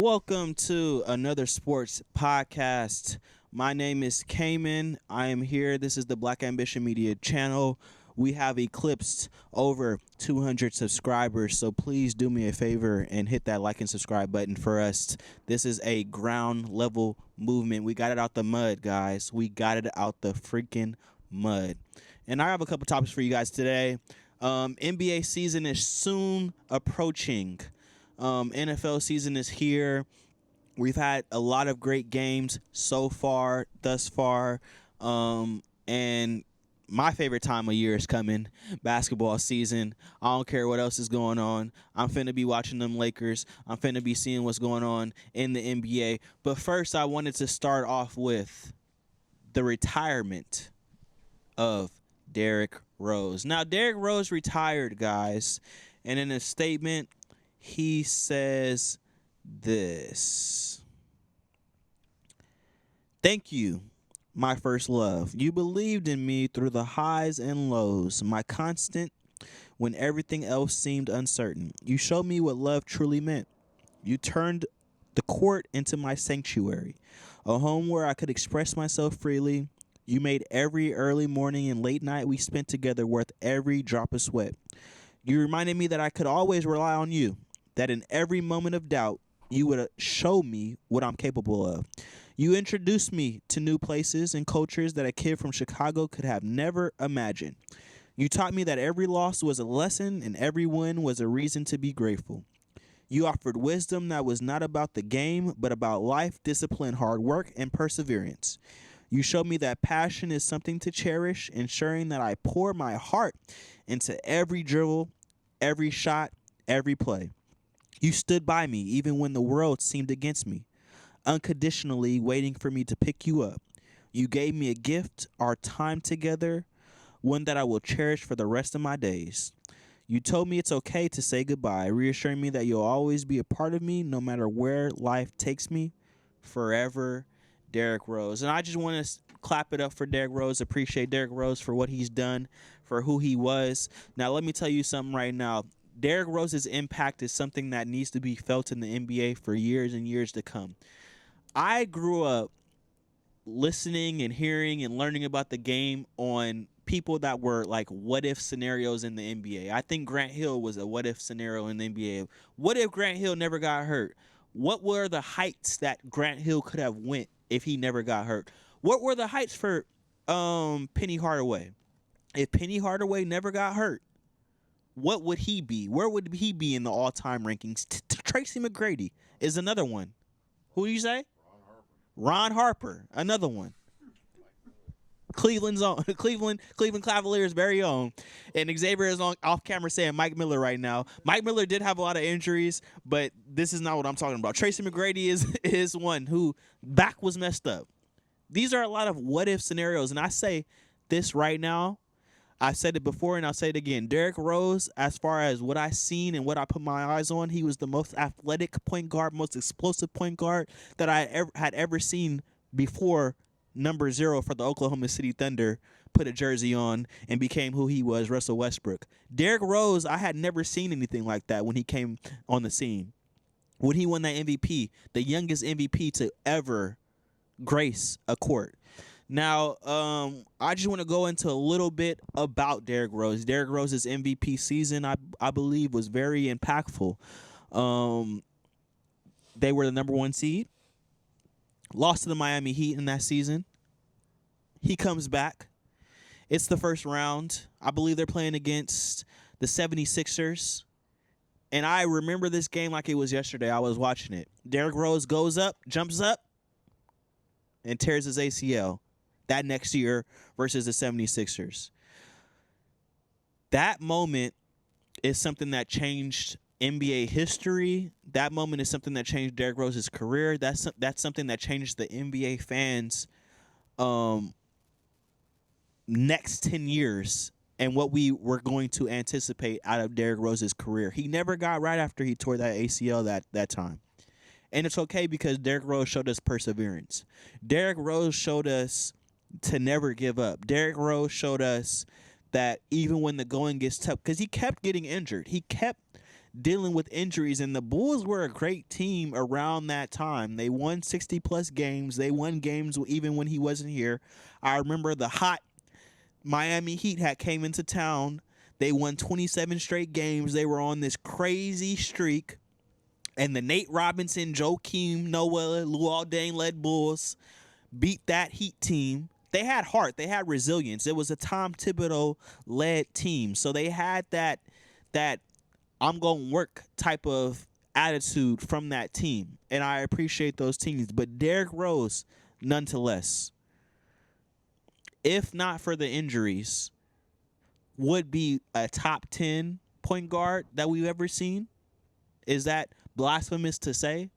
Welcome to another sports podcast. My name is Cayman. I am here. This is the Black Ambition Media channel. We have eclipsed over 200 subscribers, so please do me a favor and hit that like and subscribe button for us. This is a ground level movement. We got it out the mud, guys. We got it out the freaking mud. And I have a couple topics for you guys today. NBA season is soon approaching. NFL season is here. We've had a lot of great games thus far. And my favorite time of year is coming, basketball season. I don't care what else is going on. I'm finna be watching them Lakers. I'm finna be seeing what's going on in the NBA. But first, I wanted to start off with the retirement of Derrick Rose. Now, Derrick Rose retired, guys. And in a statement, he says this: "Thank you, my first love. You believed in me through the highs and lows, my constant when everything else seemed uncertain. You showed me what love truly meant. You turned the court into my sanctuary, a home where I could express myself freely. You made every early morning and late night we spent together worth every drop of sweat. You reminded me that I could always rely on you, that in every moment of doubt, you would show me what I'm capable of. You introduced me to new places and cultures that a kid from Chicago could have never imagined. You taught me that every loss was a lesson and every win was a reason to be grateful. You offered wisdom that was not about the game, but about life, discipline, hard work, and perseverance. You showed me that passion is something to cherish, ensuring that I pour my heart into every dribble, every shot, every play. You stood by me even when the world seemed against me, unconditionally waiting for me to pick you up. You gave me a gift, our time together, one that I will cherish for the rest of my days. You told me it's okay to say goodbye, reassuring me that you'll always be a part of me no matter where life takes me. Forever, Derrick Rose." And I just want to clap it up for Derrick Rose, appreciate Derrick Rose for what he's done, for who he was. Now, let me tell you something right now. Derrick Rose's impact is something that needs to be felt in the NBA for years and years to come. I grew up listening and hearing and learning about the game on people that were like what if scenarios in the NBA. I think Grant Hill was a what if scenario in the NBA. What if Grant Hill never got hurt? What were the heights that Grant Hill could have went if he never got hurt? What were the heights for Penny Hardaway? If Penny Hardaway never got hurt, what would he be? Where would he be in the all-time rankings? Tracy McGrady is another one. Who do you say? Ron Harper, another one. Cleveland's own, Cleveland Cavaliers' very own, and Xavier is on off camera saying Mike Miller right now. Mike Miller did have a lot of injuries, but this is not what I'm talking about. Tracy McGrady is one who back was messed up. These are a lot of what if scenarios, and I say this right now. I've said it before and I'll say it again. Derrick Rose, as far as what I've seen and what I put my eyes on, he was the most athletic point guard, most explosive point guard that I had ever seen before number 0 for the Oklahoma City Thunder put a jersey on and became who he was, Russell Westbrook. Derrick Rose, I had never seen anything like that when he came on the scene. When he won that MVP, the youngest MVP to ever grace a court. Now, I just want to go into a little bit about Derrick Rose. Derrick Rose's MVP season, I believe, was very impactful. They were the number 1 seed, lost to the Miami Heat in that season. He comes back. It's the first round. I believe they're playing against the 76ers. And I remember this game like it was yesterday. I was watching it. Derrick Rose goes up, jumps up, and tears his ACL that next year versus the 76ers. That moment is something that changed NBA history. That moment is something that changed Derrick Rose's career. That's something that changed the NBA fans' next 10 years and what we were going to anticipate out of Derrick Rose's career. He never got right after he tore that ACL that time. And it's okay because Derrick Rose showed us perseverance. Derrick Rose showed us to never give up. Derrick Rose showed us that even when the going gets tough, because he kept getting injured. He kept dealing with injuries, and the Bulls were a great team around that time. They won 60-plus games. They won games even when he wasn't here. I remember the hot Miami Heat came into town. They won 27 straight games. They were on this crazy streak. And the Nate Robinson, Joakim Noah, Luol Deng-led Bulls beat that Heat team. They had heart. They had resilience. It was a Tom Thibodeau-led team. So they had that I'm going to work type of attitude from that team. And I appreciate those teams. But Derrick Rose, nonetheless, if not for the injuries, would be a top 10 point guard that we've ever seen. Is that blasphemous to say?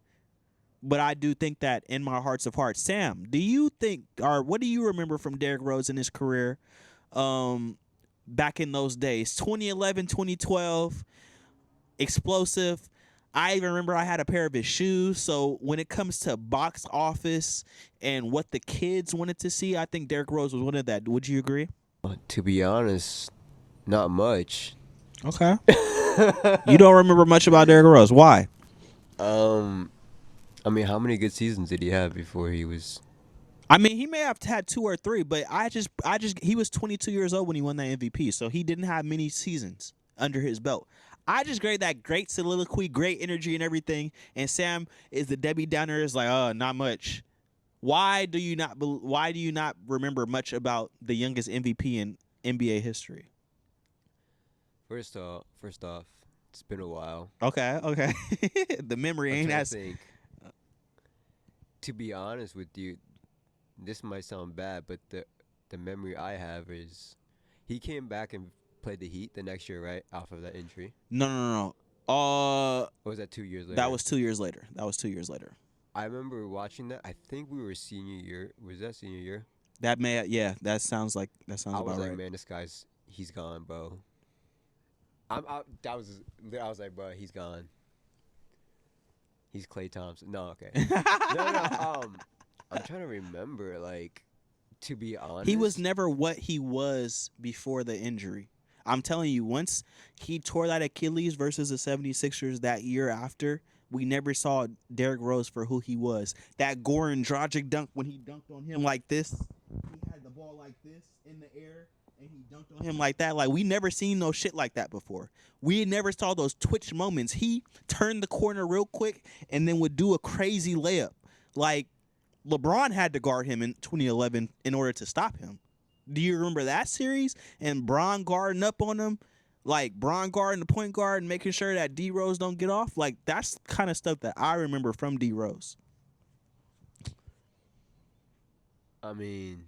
But I do think that in my hearts of hearts. Sam, do you think, or what do you remember from Derrick Rose in his career back in those days? 2011, 2012, explosive. I even remember I had a pair of his shoes. So when it comes to box office and what the kids wanted to see, I think Derrick Rose was one of that. Would you agree? To be honest, not much. Okay. You don't remember much about Derrick Rose. Why? I mean, how many good seasons did he have before he was? I mean, he may have had 2 or 3, but he was 22 years old when he won that MVP, so he didn't have many seasons under his belt. I just grade that great soliloquy, great energy and everything, and Sam is the Debbie Downer, is like, oh, not much. Why do you not remember much about the youngest MVP in NBA history? First off, it's been a while. Okay. The memory ain't as. To be honest with you, this might sound bad, but the memory I have is he came back and played the Heat the next year, right? Off of that injury. No. Or was that 2 years later? That was 2 years later. I remember watching that. I think we were senior year. Was that senior year? That sounds about right. I was like, man, he's gone, bro. I was like, bro, he's gone. He's Klay Thompson. No, okay. No. I'm trying to remember, like, to be honest. He was never what he was before the injury. I'm telling you, once he tore that Achilles versus the 76ers that year after, we never saw Derrick Rose for who he was. That Goran Dragic dunk when he dunked on him like this. He had the ball like this in the air, and he dunked on him like that. Like, we never seen no shit like that before. We never saw those twitch moments. He turned the corner real quick and then would do a crazy layup. Like, LeBron had to guard him in 2011 in order to stop him. Do you remember that series? And Bron guarding up on him? Like, Bron guarding the point guard and making sure that D Rose don't get off? Like, that's the kind of stuff that I remember from D Rose. I mean,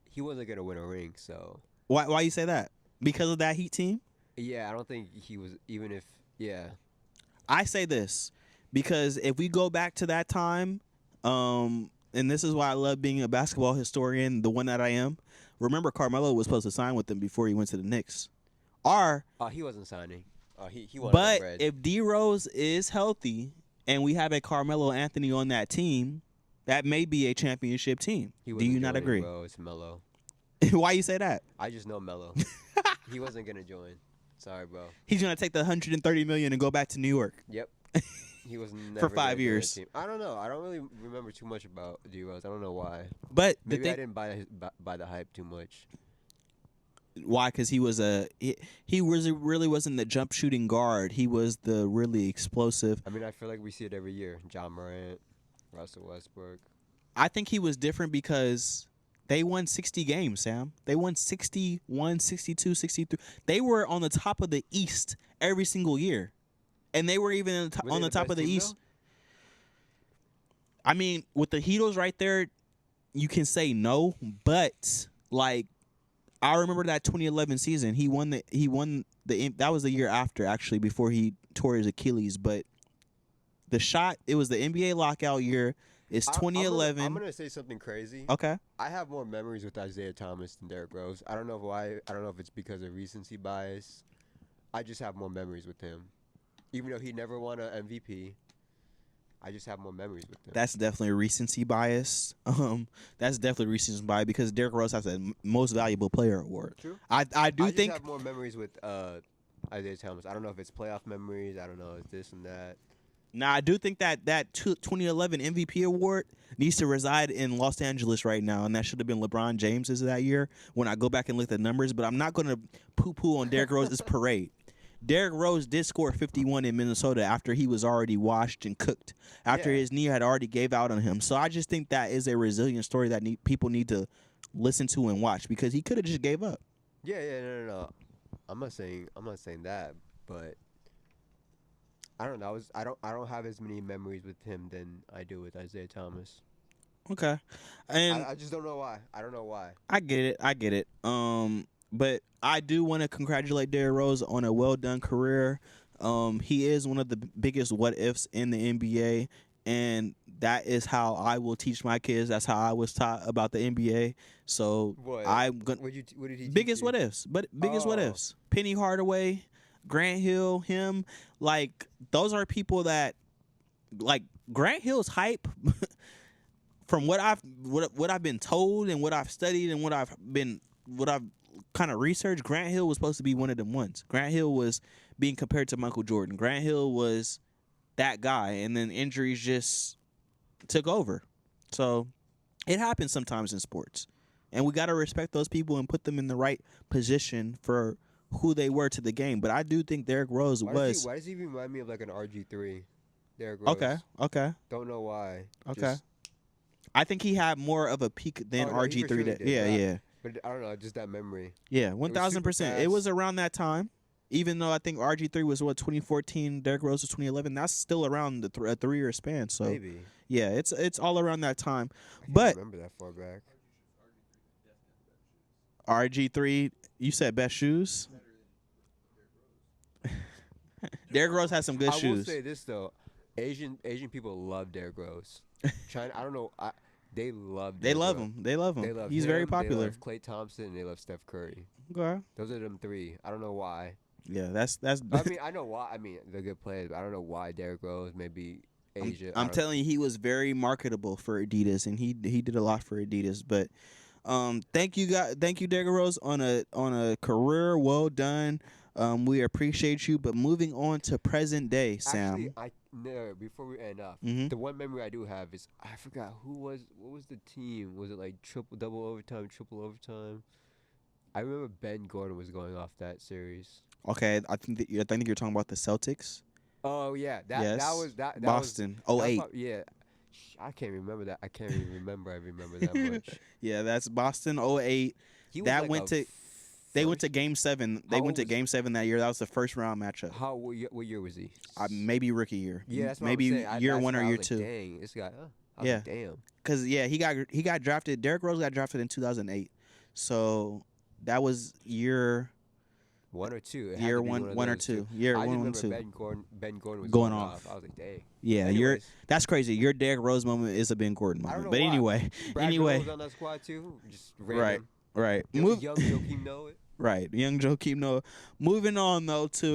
he wasn't going to win a ring, so. Why you say that? Because of that Heat team? Yeah, I don't think he was, even if, yeah. I say this because if we go back to that time, and this is why I love being a basketball historian, the one that I am. Remember, Carmelo was supposed to sign with them before he went to the Knicks. He wasn't signing. He wanted but bread. If D Rose is healthy and we have a Carmelo Anthony on that team, that may be a championship team. Do you not agree? Bro, it's Melo. Why you say that? I just know Melo. He wasn't gonna join. Sorry, bro. He's gonna take the $130 million and go back to New York. Yep. He was never for 5 years. I don't know. I don't really remember too much about D Rose. I don't know why. But maybe I didn't buy the hype too much. Why? Because he really wasn't the jump shooting guard. He was the really explosive. I mean, I feel like we see it every year. John Morant, Russell Westbrook. I think he was different because they won 60 games, Sam. They won 61, 62, 63. They were on the top of the East every single year. And they were even on the top of the East. Though? I mean, with the Heatles right there, you can say no, but like I remember that 2011 season. He won that was the year after actually before he tore his Achilles, but the shot, it was the NBA lockout year. It's 2011. I'm gonna say something crazy. Okay. I have more memories with Isaiah Thomas than Derrick Rose. I don't know why. I don't know if it's because of recency bias. I just have more memories with him. Even though he never won an MVP, I just have more memories with him. That's definitely a recency bias. That's definitely recency bias because Derrick Rose has the most valuable player award. True. I I think have more memories with Isaiah Thomas. I don't know if it's playoff memories. I don't know if it's this and that. Now, I do think that 2011 MVP award needs to reside in Los Angeles right now, and that should have been LeBron James's that year when I go back and look at the numbers. But I'm not going to poo-poo on Derrick Rose's parade. Derrick Rose did score 51 in Minnesota after he was already washed and cooked, after his knee had already gave out on him. So I just think that is a resilient story that people need to listen to and watch, because he could have just gave up. Yeah, no. I'm not saying that, but I don't know. I don't have as many memories with him than I do with Isaiah Thomas. Okay, and I just don't know why. I don't know why. I get it. But I do want to congratulate Derrick Rose on a well done career. He is one of the biggest what ifs in the NBA, and that is how I will teach my kids. That's how I was taught about the NBA. So What? I'm gonna What did he biggest teach you? what ifs, but biggest what ifs. Penny Hardaway, Grant Hill, him, like those are people that, like, Grant Hill's hype. From what I've been told and what I've studied and what I've kind of researched, Grant Hill was supposed to be one of them ones. Grant Hill was being compared to Michael Jordan. Grant Hill was that guy, and then injuries just took over. So it happens sometimes in sports, and we got to respect those people and put them in the right position for who they were to the game. But I do think Derrick Rose Why does he remind me of like an RG3? Derrick Rose. Okay. Don't know why. Okay. I think he had more of a peak than Oh, no, he RG3. for sure That did, yeah. But I don't know, just that memory. Yeah, super 1000%. It was fast. around that time. Even though I think RG3 was 2014, Derrick Rose was 2011. That's still around a 3-year span. So Maybe. yeah, it's all around that time. I can't But remember that far back. RG3, you said best shoes. Derrick Rose has some good I shoes. will say this though, Asian people love Derrick Rose. China, I don't know. They love. They Derrick love Rose. him. They love him. They love He's him, very They popular. love Klay Thompson and they love Steph Curry. Okay. Those are them three. I don't know why. Yeah, that's. I mean, I know why. I mean, they're good players, but I don't know why Derrick Rose. Maybe Asia. I'm telling you, he was very marketable for Adidas, and he did a lot for Adidas. But thank you, Derrick Rose, on a career well done. We appreciate you. But moving on to present day, Sam. Actually, before we end off, Mhm. the one memory I do have is I forgot what was the team? Was it like double overtime, triple overtime? I remember Ben Gordon was going off that series. Okay, I think you're talking about the Celtics. Oh yeah, Yes. that was that Boston. Was, 08. yeah, I can't remember that. I can't even remember. I remember that much. Yeah, that's Boston 08. He was That like went to They went to Game 7. They How went to old was Game 7 that year. That was the first round matchup. What year was he? Maybe rookie year. Yeah, that's what maybe I'm saying. year That's one why or I year was two. like, dang, this guy. I was Yeah. like, damn. Because he got drafted. Derrick Rose got drafted in 2008. So that was year 1 or 2. It had year to be one or those two. Year I just 1 remember and 2. Ben Gordon was Going going off. I was like, dang. Yeah, Anyways, that's crazy. Your Derrick Rose moment is a Ben Gordon I don't moment. know But why. anyway, Brad Miller was on that squad too. Just random. right. Young Joakim Noah. Right. Young Joakim Noah. Moving on though to